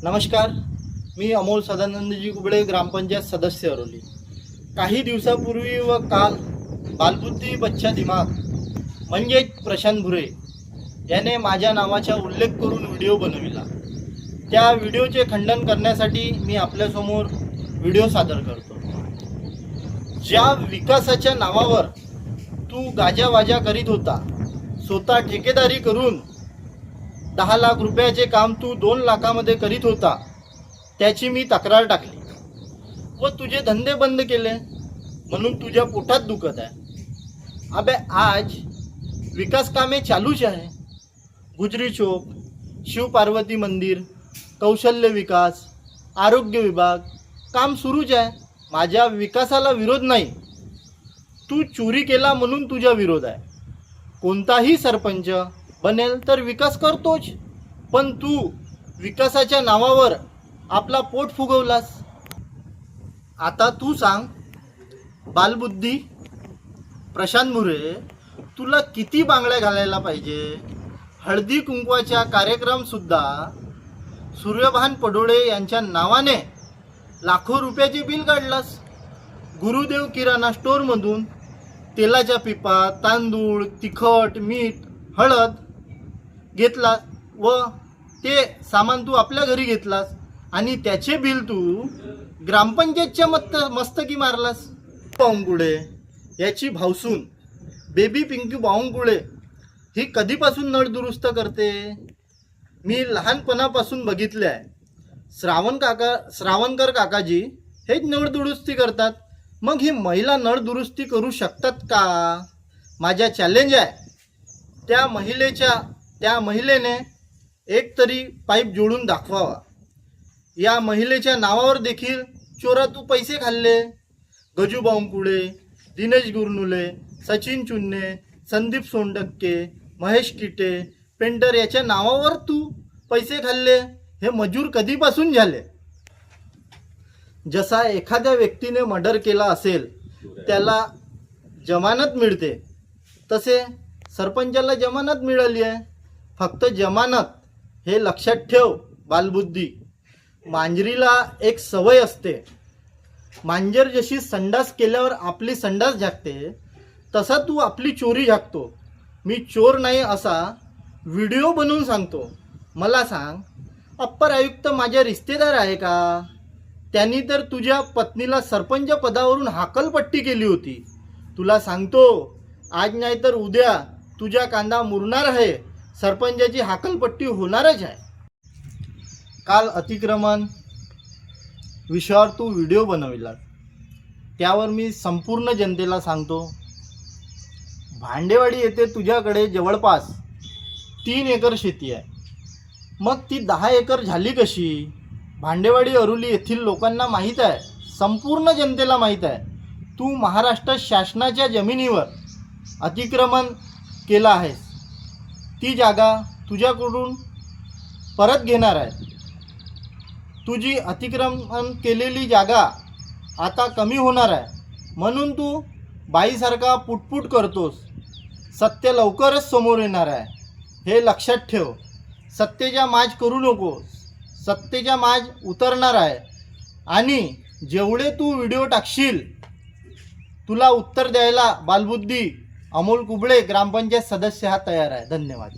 नमस्कार, मी अमोल सदानंदजी कुबळे, ग्रामपंचायत सदस्य अरोली. काही दिवसापूर्वी व काल बालबुद्धी बच्चा दिमाग म्हणजेच प्रशांत भुरे याने माझ्या नावाचा उल्लेख करून व्हिडिओ बनविला. त्या व्हिडिओचे खंडन करण्यासाठी मी आपल्यासमोर व्हिडिओ सादर करतो. ज्या विकासाच्या नावावर तू गाजावाजा करीत होता, स्वतः ठेकेदारी करून 10 लाख रुपयाचे काम तू 2 लाखामध्ये करीत होता, त्याची मी तक्रार टाकली व तुझे धंदे बंद केले म्हणून तुझ्या पोटात दुखत आहे. अबे आज विकास कामे चालूच आहे. गुजरी चौक, शिवपार्वती मंदिर, कौशल्य विकास, आरोग्य विभाग काम सुरूच आहे. माझ्या विकासाला विरोध नाही. तू चोरी केला म्हणून तुझा विरोध आहे. कोणताही सरपंच बनेल तर विकास करतोच, पण तू विकासाच्या नावावर आपला पोट फुगवलास. आता तू सांग, बालबुद्धी प्रशांत भुरे, तुला किती बांगड्या घालायला पाहिजे? हळदी कुंकवाचा कार्यक्रमसुद्धा सूर्यभान पडोळे यांच्या नावाने लाखो रुपयाचे बिल काढलास. गुरुदेव किराणा स्टोअरमधून तेलाच्या पिपा, तांदूळ, तिखट, मीठ, हळद घेतलास व ते सामान तू आपल्या घरी घेतलास आणि त्याचे बिल तू ग्रामपंचायतच्या मस्तकी मारलास. बावनकुळे याची भावसून बेबी पिंकी बावनकुळे ही कधीपासून नळ दुरुस्त करते? मी लहानपणापासून बघितले आहे. श्रावणकर काकाजी हेच नळ दुरुस्ती करतात. मग ही महिला नळ दुरुस्ती करू शकतात का? माझा चॅलेंज आहे, त्या महिलेने एक तरी पाईप जोडून दाखवावा. या महिलेच्या नावावर देखील चोरातू पैसे खाल्ले. गजू बावनकुळे, दिनेश गुरनुले, सचिन चुन्ने, संदीप सोंडक्के, महेश किटे, पेंटर याच्या नावावर तू पैसे खाल्ले. हे मजूर कधीपासून झाले? जसा एखाद्या व्यक्तीने मर्डर केला असेल त्याला जमानत मिळते, तसे सरपंचाला जमानत मिळाली आहे. फक्त जमानत हे लक्षात ठेव बालबुद्धी. मांजरीला एक सवय असते. मांजर जशी संडास केल्यावर आपली संडास झाकते, तसा तू आपली चोरी झाकतो. मी चोर नाही असा व्हिडिओ बनवून सांगतो. मला सांग, अप्पर आयुक्त माझ्या रिश्तेदार आहे का? त्यांनी तर तुझ्या पत्नीला सरपंच पदावरून हाकलपट्टी केली होती. तुला सांगतो, आज नाही तर उद्या तुझ्या कांदा मुरणार आहे. सरपंचाची हाकलपट्टी होणारच आहे. काल अतिक्रमण विषयावर तू व्हिडिओ बनविला, त्यावर मी संपूर्ण जनतेला सांगतो, भांडेवाडी येथे तुझ्याकडे जवळपास 3 एकर शेती आहे. मग ती 10 एकर झाली कशी? भांडेवाडी अरोली येथील लोकांना माहीत आहे, संपूर्ण जनतेला माहीत आहे. तू महाराष्ट्र शासनाच्या जमिनीवर अतिक्रमण केलं आहेस. ती जागा तुझ्याकडून परत घेणार आहे. तुझी अतिक्रमण केलेली जागा आता कमी होणार आहे, म्हणून तू बाईसारखा पुटपुट करतोस. सत्य लवकरच समोर येणार आहे, हे लक्षात ठेव. सत्तेचा माज करू नकोस. सत्तेचा माज उतरणार आहे आणि जेवढे तू व्हिडिओ टाकशील तुला उत्तर द्यायला बालबुद्धी अमोल कुबळे ग्रामपंचायत सदस्य हा तयार आहे. धन्यवाद.